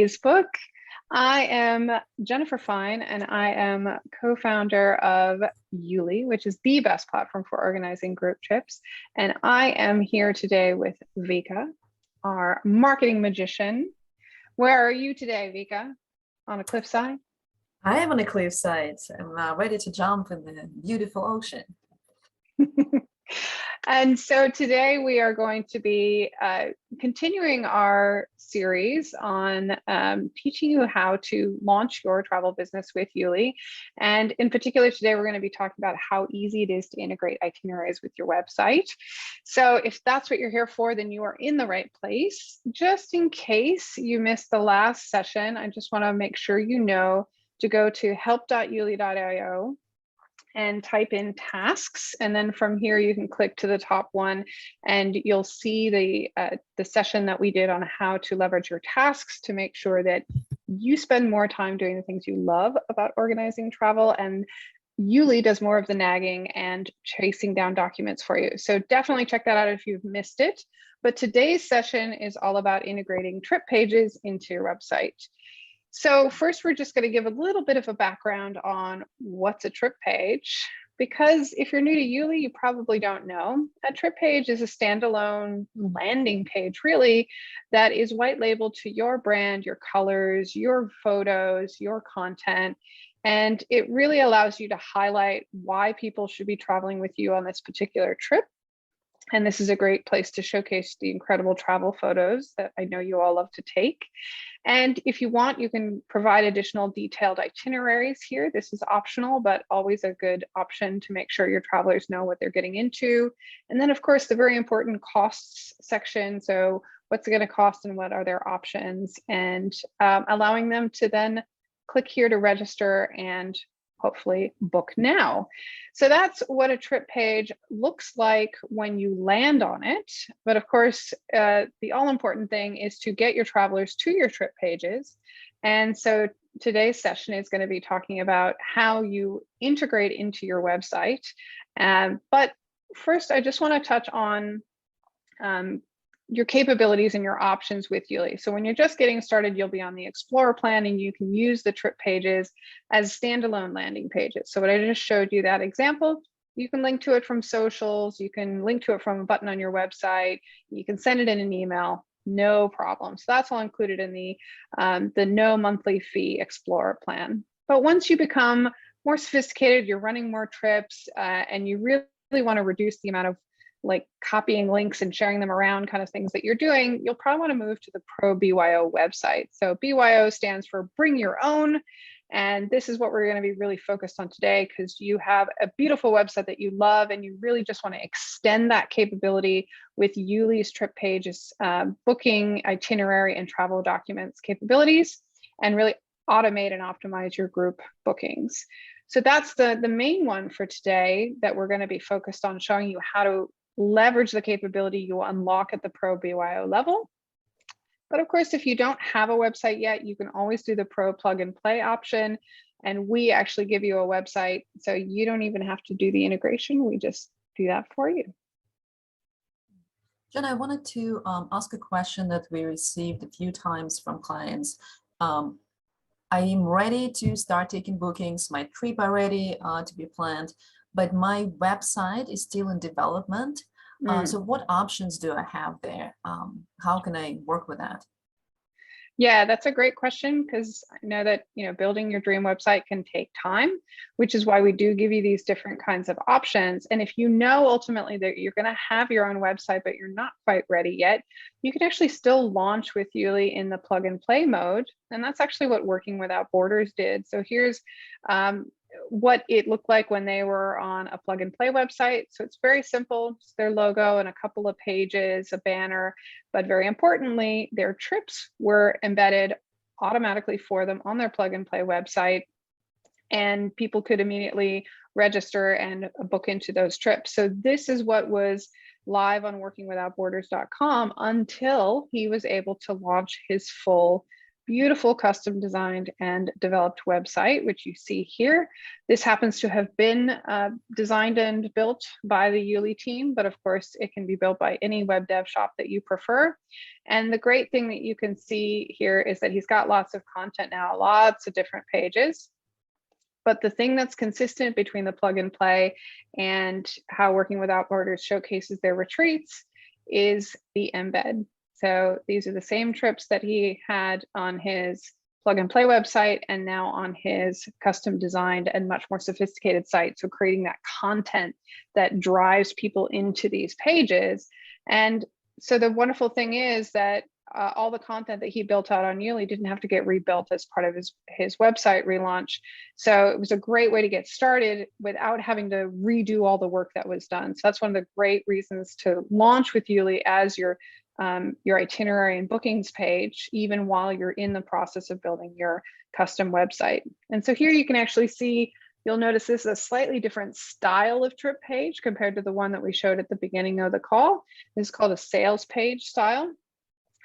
today's book. I am Jennifer Fine, and I am co-founder of YouLi, which is the best platform for organizing group trips. And I am here today with Vika, our marketing magician. Where are you today, Vika? On a cliffside? I am on a cliffside. I'm ready to jump in the beautiful ocean. And so today we are going to be continuing our series on teaching you how to launch your travel business with YouLi. And in particular, today we're going to be talking about how easy it is to integrate itineraries with your website. So if that's what you're here for, then you are in the right place. Just in case you missed the last session, I just want to make sure you know to go to help.youli.io and type in tasks, and then from here you can click to the top one and you'll see the session that we did on how to leverage your tasks to make sure that you spend more time doing the things you love about organizing travel, and YouLi does more of the nagging and chasing down documents for you. So definitely check that out if you've missed it. But today's session is all about integrating trip pages into your website. So first, we're just going to give a little bit of a background on what's a trip page, because if you're new to YouLi, you probably don't know. A trip page is a standalone landing page, really, that is white labeled to your brand, your colors, your photos, your content. And it really allows you to highlight why people should be traveling with you on this particular trip. And this is a great place to showcase the incredible travel photos that I know you all love to take. And if you want, you can provide additional detailed itineraries here. This is optional, but always a good option to make sure your travelers know what they're getting into. And then, of course, the very important costs section. So what's it going to cost and what are their options? And allowing them to then click here to register and hopefully book now. So that's what a trip page looks like when you land on it. But of course, the all important thing is to get your travelers to your trip pages. And so today's session is going to be talking about how you integrate into your website. But first, I just want to touch on your capabilities and your options with YouLi. So when you're just getting started, you'll be on the Explorer plan and you can use the trip pages as standalone landing pages. So what I just showed you, that example, you can link to it from socials, you can link to it from a button on your website, you can send it in an email, no problem. So that's all included in the no monthly fee Explorer plan. But once you become more sophisticated, you're running more trips, and you really want to reduce the amount of like copying links and sharing them around kind of things that you're doing, you'll probably want to move to the Pro BYO website. So BYO stands for Bring Your Own. And this is what we're going to be really focused on today, because you have a beautiful website that you love and you really just want to extend that capability with YouLi's trip pages, booking, itinerary, and travel documents capabilities, and really automate and optimize your group bookings. So that's the main one for today that we're going to be focused on, showing you how to leverage the capability you will unlock at the Pro BYO level. But of course, if you don't have a website yet, you can always do the Pro plug and play option. And we actually give you a website, so you don't even have to do the integration. We just do that for you. Jen, I wanted to ask a question that we received a few times from clients. I am ready to start taking bookings. My trip are ready to be planned, but my website is still in development. So what options do I have there? How can I work with that? Yeah, that's a great question, because I know that building your dream website can take time, which is why we do give you these different kinds of options. And if you know ultimately that you're going to have your own website, but you're not quite ready yet, you can actually still launch with YouLi in the plug and play mode. And that's actually what Working Without Borders did. So here's what it looked like when they were on a plug and play website. So it's very simple, just their logo and a couple of pages, a banner, but very importantly, their trips were embedded automatically for them on their plug and play website. And people could immediately register and book into those trips. So this is what was live on workingwithoutborders.com until he was able to launch his full beautiful custom designed and developed website, which you see here. This happens to have been designed and built by the YouLi team, but of course it can be built by any web dev shop that you prefer. And the great thing that you can see here is that he's got lots of content now, lots of different pages. But the thing that's consistent between the plug and play and how Working Without Borders showcases their retreats is the embed. So these are the same trips that he had on his plug and play website and now on his custom designed and much more sophisticated site. So creating that content that drives people into these pages. And so the wonderful thing is that all the content that he built out on YouLi didn't have to get rebuilt as part of his website relaunch. So it was a great way to get started without having to redo all the work that was done. So that's one of the great reasons to launch with YouLi as your itinerary and bookings page, even while you're in the process of building your custom website. And so here you can actually see, you'll notice this is a slightly different style of trip page compared to the one that we showed at the beginning of the call. This is called a sales page style.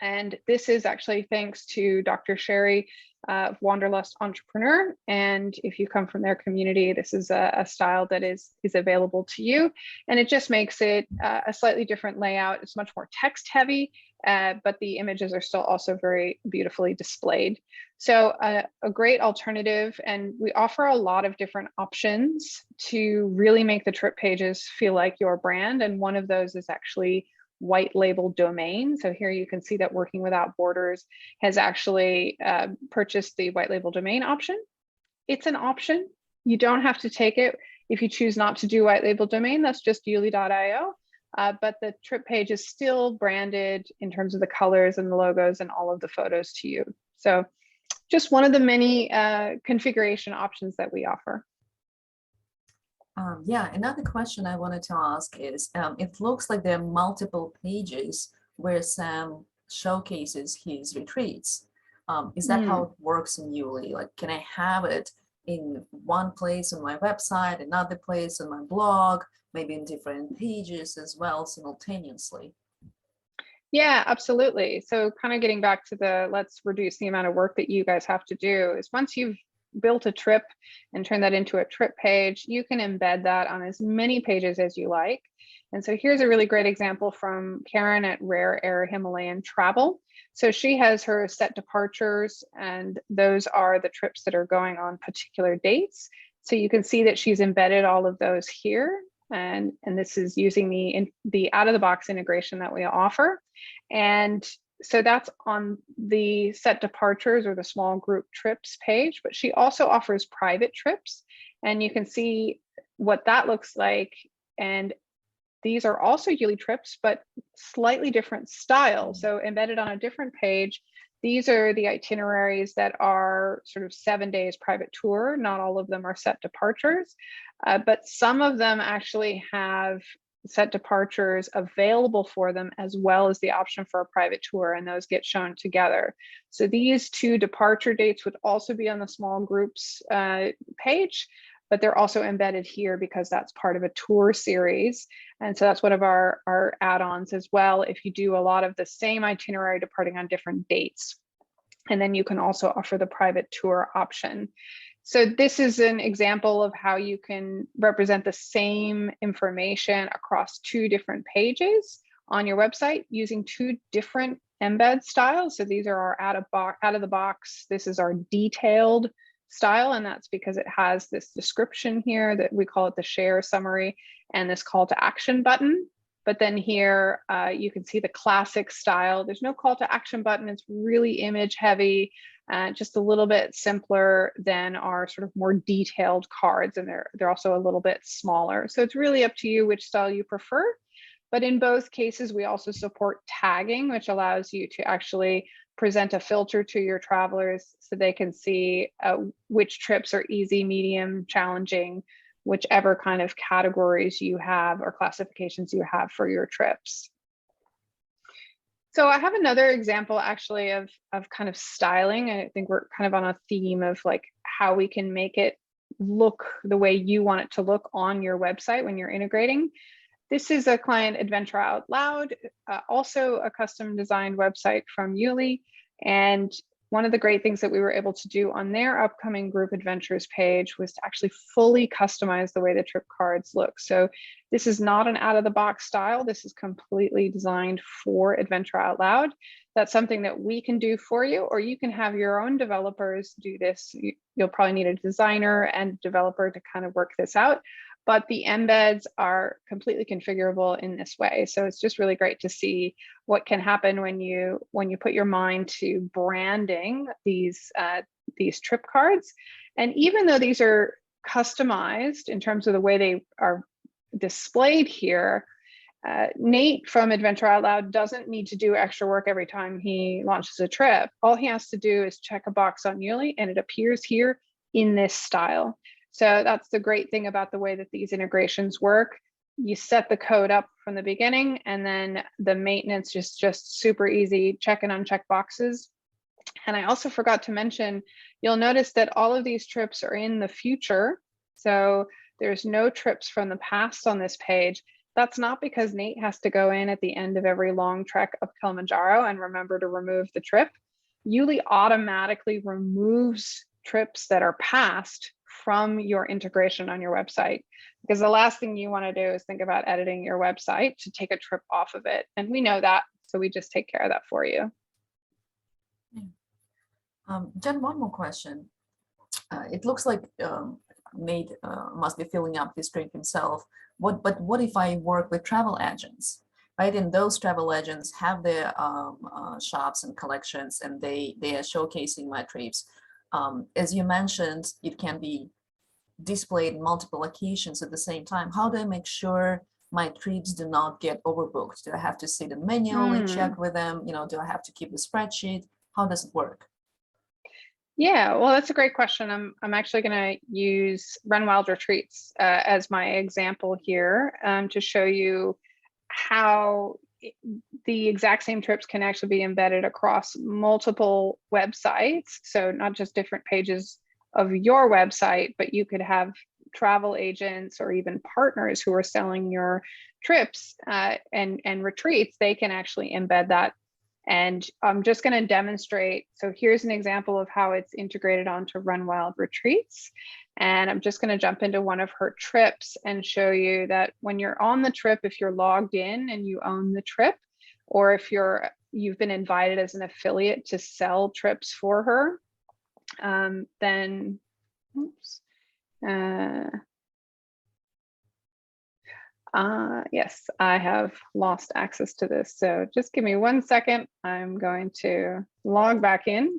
And this is actually thanks to Dr. Sherry, Wanderlust Entrepreneur. And if you come from their community, this is a style that is available to you. And it just makes it a slightly different layout. It's much more text heavy, but the images are still also very beautifully displayed. So a great alternative. And we offer a lot of different options to really make the trip pages feel like your brand. And one of those is actually white label domain. So here you can see that Working Without Borders has actually purchased the white label domain option. It's an option. You don't have to take it. If you choose not to do white label domain, that's just YouLi.io. But the trip page is still branded in terms of the colors and the logos and all of the photos to you. So just one of the many configuration options that we offer. Yeah, another question I wanted to ask is, it looks like there are multiple pages where Sam showcases his retreats. Is that how it works in YouLi? Like, can I have it in one place on my website, another place on my blog, maybe in different pages as well simultaneously? Yeah, absolutely. So kind of getting back to the let's reduce the amount of work that you guys have to do is once you've built a trip and turn that into a trip page, you can embed that on as many pages as you like. And so here's a really great example from Karen at Rare Air Himalayan Travel. So she has her set departures, and those are the trips that are going on particular dates. So you can see that she's embedded all of those here. And this is using the out-of-the-box integration that we offer. And so that's on the set departures or the small group trips page, but she also offers private trips. And you can see what that looks like. And these are also YouLi trips, but slightly different style. So embedded on a different page, these are the itineraries that are sort of 7 days private tour. Not all of them are set departures, but some of them actually have set departures available for them, as well as the option for a private tour, and those get shown together. So these two departure dates would also be on the small groups page, but they're also embedded here because that's part of a tour series. And so that's one of our add-ons as well, if you do a lot of the same itinerary departing on different dates. And then you can also offer the private tour option. So this is an example of how you can represent the same information across two different pages on your website using two different embed styles. So these are our out of the box. This is our detailed style, and that's because it has this description here that we call it the share summary and this call to action button. But then here you can see the classic style. There's no call to action button. It's really image heavy, just a little bit simpler than our sort of more detailed cards. And they're also a little bit smaller. So it's really up to you which style you prefer. But in both cases, we also support tagging, which allows you to actually present a filter to your travelers so they can see which trips are easy, medium, challenging, whichever kind of categories you have or classifications you have for your trips. So I have another example actually of kind of styling. I think we're kind of on a theme of like how we can make it look the way you want it to look on your website when you're integrating. This is a client, Adventure Out Loud, also a custom designed website from YouLi. And one of the great things that we were able to do on their upcoming group adventures page was to actually fully customize the way the trip cards look. So this is not an out of the box style. This is completely designed for Adventure Out Loud. That's something that we can do for you, or you can have your own developers do this. You'll probably need a designer and developer to kind of work this out, but the embeds are completely configurable in this way. So it's just really great to see what can happen when you put your mind to branding these trip cards. And even though these are customized in terms of the way they are displayed here, Nate from Adventure Out Loud doesn't need to do extra work every time he launches a trip. All he has to do is check a box on YouLi and it appears here in this style. So that's the great thing about the way that these integrations work. You set the code up from the beginning, and then the maintenance is just super easy, check and uncheck boxes. And I also forgot to mention, you'll notice that all of these trips are in the future. So there's no trips from the past on this page. That's not because Nate has to go in at the end of every long trek of Kilimanjaro and remember to remove the trip. YouLi automatically removes trips that are past from your integration on your website, because the last thing you want to do is think about editing your website to take a trip off of it. And we know that, so we just take care of that for you. Jen, one more question. It looks like Nate must be filling up this trip himself. But what if I work with travel agents, right? And those travel agents have their shops and collections, and they are showcasing my trips. As you mentioned, it can be displayed in multiple locations at the same time. How do I make sure my trips do not get overbooked? Do I have to sit and manually check with them? You know, do I have to keep a spreadsheet? How does it work? Yeah, well, that's a great question. I'm actually going to use Run Wild Retreats as my example here to show you how the exact same trips can actually be embedded across multiple websites. So not just different pages of your website, but you could have travel agents or even partners who are selling your trips and retreats. They can actually embed that. And I'm just going to demonstrate. So here's an example of how it's integrated onto Run Wild Retreats. And I'm just going to jump into one of her trips and show you that when you're on the trip, if you're logged in and you own the trip, or if you've been invited as an affiliate to sell trips for her, then, oops. Yes, I have lost access to this. So just give me 1 second. I'm going to log back in.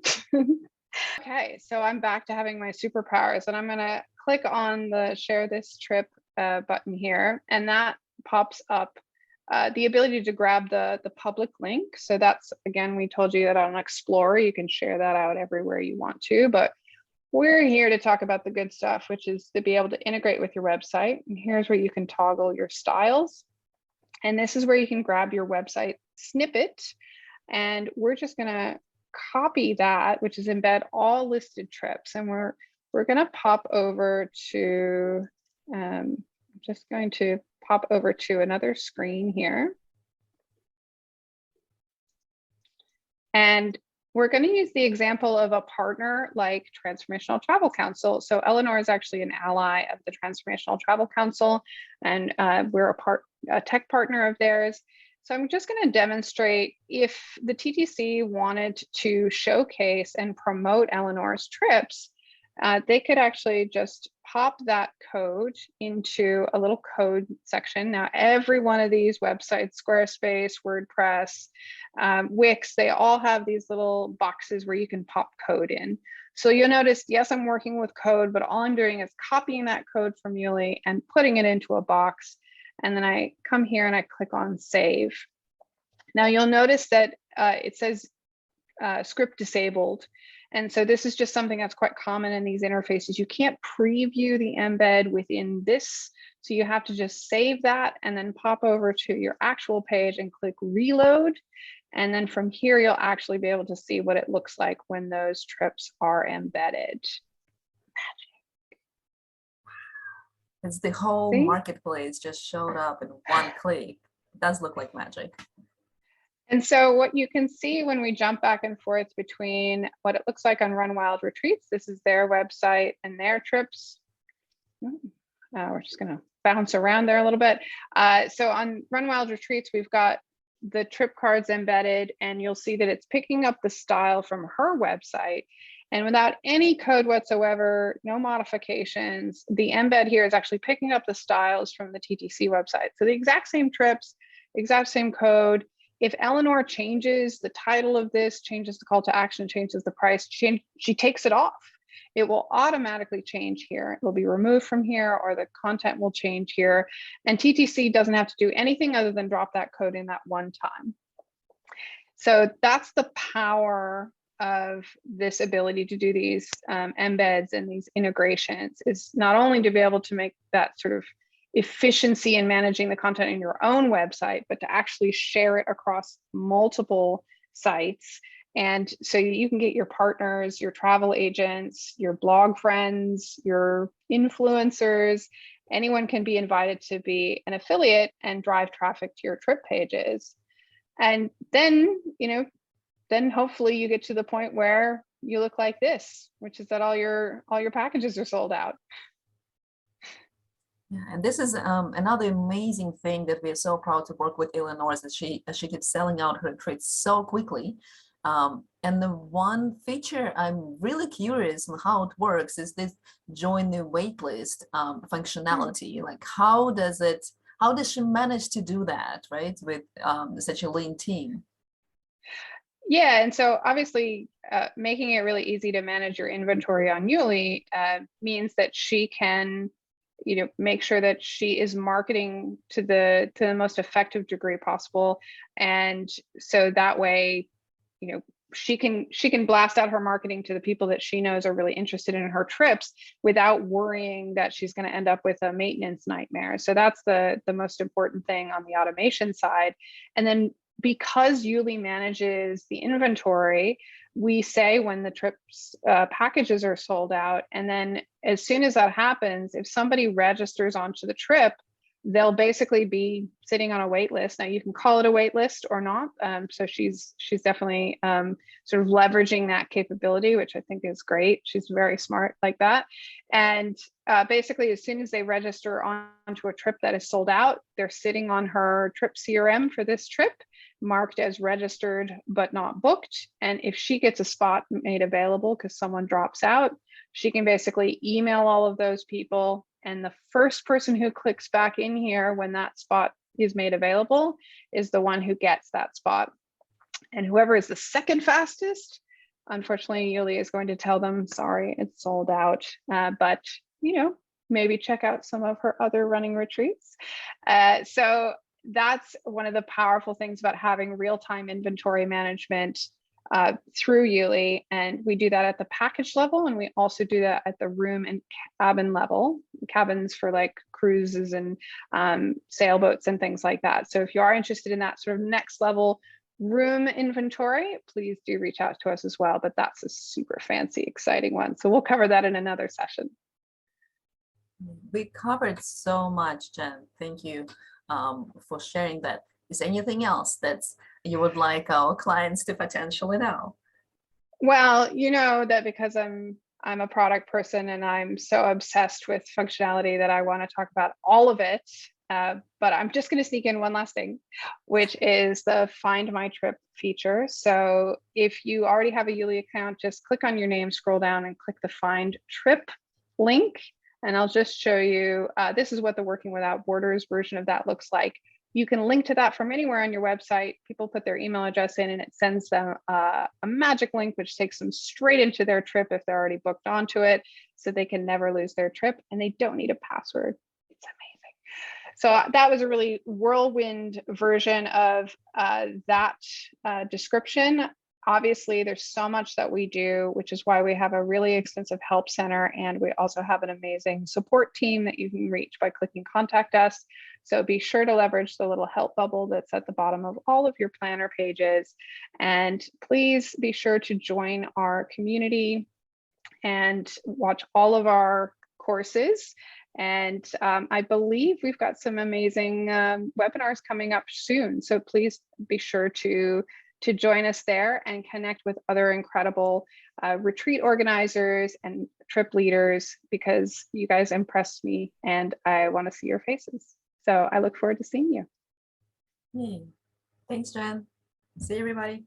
Okay, so I'm back to having my superpowers, and I'm going to click on the share this trip button here, and that pops up the ability to grab the public link. So that's, again, we told you that on Explorer, you can share that out everywhere you want to, but we're here to talk about the good stuff, which is to be able to integrate with your website. And here's where you can toggle your styles. And this is where you can grab your website snippet. And we're just going to copy that, which is embed all listed trips. And we're going to pop over to, just going to pop over to another screen here. And we're going to use the example of a partner like Transformational Travel Council. So Eleanor is actually an ally of the Transformational Travel Council, and we're a tech partner of theirs. So I'm just going to demonstrate if the TTC wanted to showcase and promote Eleanor's trips, they could actually just pop that code into a little code section. Now, every one of these websites, Squarespace, WordPress, Wix, they all have these little boxes where you can pop code in. So you'll notice, yes, I'm working with code, but all I'm doing is copying that code from YouLi and putting it into a box. And then I come here and I click on save. Now you'll notice that it says script disabled. And so this is just something that's quite common in these interfaces. You can't preview the embed within this. So you have to just save that and then pop over to your actual page and click reload. And then from here, you'll actually be able to see what it looks like when those trips are embedded. Magic. It's the whole marketplace just showed up in one click. It does look like magic. And so what you can see when we jump back and forth between what it looks like on Run Wild Retreats, this is their website and their trips. We're just going to bounce around there a little bit. So on Run Wild Retreats, we've got the trip cards embedded, and you'll see that it's picking up the style from her website. And without any code whatsoever, no modifications, the embed here is actually picking up the styles from the TTC website. So the exact same trips, exact same code. If Eleanor changes the title of this, changes the call to action, changes the price, she takes it off. It will automatically change here. It will be removed from here, or the content will change here. And TTC doesn't have to do anything other than drop that code in that one time. So that's the power of this ability to do these embeds and these integrations, is not only to be able to make that sort of efficiency in managing the content in your own website, but to actually share it across multiple sites. And so you can get your partners, your travel agents, your blog friends, your influencers, anyone can be invited to be an affiliate and drive traffic to your trip pages. And then, then hopefully you get to the point where you look like this, which is that all your packages are sold out. Yeah, and this is another amazing thing that we are so proud to work with Eleanor, is that she keeps selling out her trips so quickly. And the one feature I'm really curious on how it works is this join the waitlist functionality. Like, how does she manage to do that, right, with such a lean team? Yeah, and so obviously making it really easy to manage your inventory on YouLi means that she can, make sure that she is marketing to the most effective degree possible, and so that way, she can blast out her marketing to the people that she knows are really interested in her trips without worrying that she's going to end up with a maintenance nightmare. So that's the most important thing on the automation side. And then because YouLi manages the inventory, we say when the trips packages are sold out, and then as soon as that happens, if somebody registers onto the trip, they'll basically be sitting on a wait list. Now you can call it a wait list or not. So she's definitely sort of leveraging that capability, which I think is great. She's very smart like that. And basically, as soon as they register onto a trip that is sold out, they're sitting on her trip CRM for this trip, marked as registered but not booked. And if she gets a spot made available because someone drops out, she can basically email all of those people, and the first person who clicks back in here when that spot is made available is the one who gets that spot. And whoever is the second fastest, unfortunately, YouLi is going to tell them, sorry, it's sold out. But, maybe check out some of her other running retreats. So that's one of the powerful things about having real-time inventory management through YouLi, and we do that at the package level, and we also do that at the room and cabin level, cabins for like cruises and sailboats and things like that. So if you are interested in that sort of next level room inventory, please do reach out to us as well, but that's a super fancy, exciting one. So we'll cover that in another session. We covered so much, Jen. Thank you for sharing that. Is there anything else that you would like our clients to potentially know? Well, you know that because I'm a product person and I'm so obsessed with functionality that I want to talk about all of it. But I'm just going to sneak in one last thing, which is the Find My Trip feature. So if you already have a YouLi account, just click on your name, scroll down, and click the Find Trip link. And I'll just show you, this is what the Working Without Borders version of that looks like. You can link to that from anywhere on your website. People put their email address in and it sends them a magic link, which takes them straight into their trip if they're already booked onto it, so they can never lose their trip and they don't need a password. It's amazing. So that was a really whirlwind version of that description. Obviously, there's so much that we do, which is why we have a really extensive help center. And we also have an amazing support team that you can reach by clicking contact us. So be sure to leverage the little help bubble that's at the bottom of all of your planner pages. And please be sure to join our community and watch all of our courses And I believe we've got some amazing webinars coming up soon. So please be sure to join us there and connect with other incredible retreat organizers and trip leaders, because you guys impressed me and I want to see your faces. So I look forward to seeing you. Thanks, Jen. See you, everybody.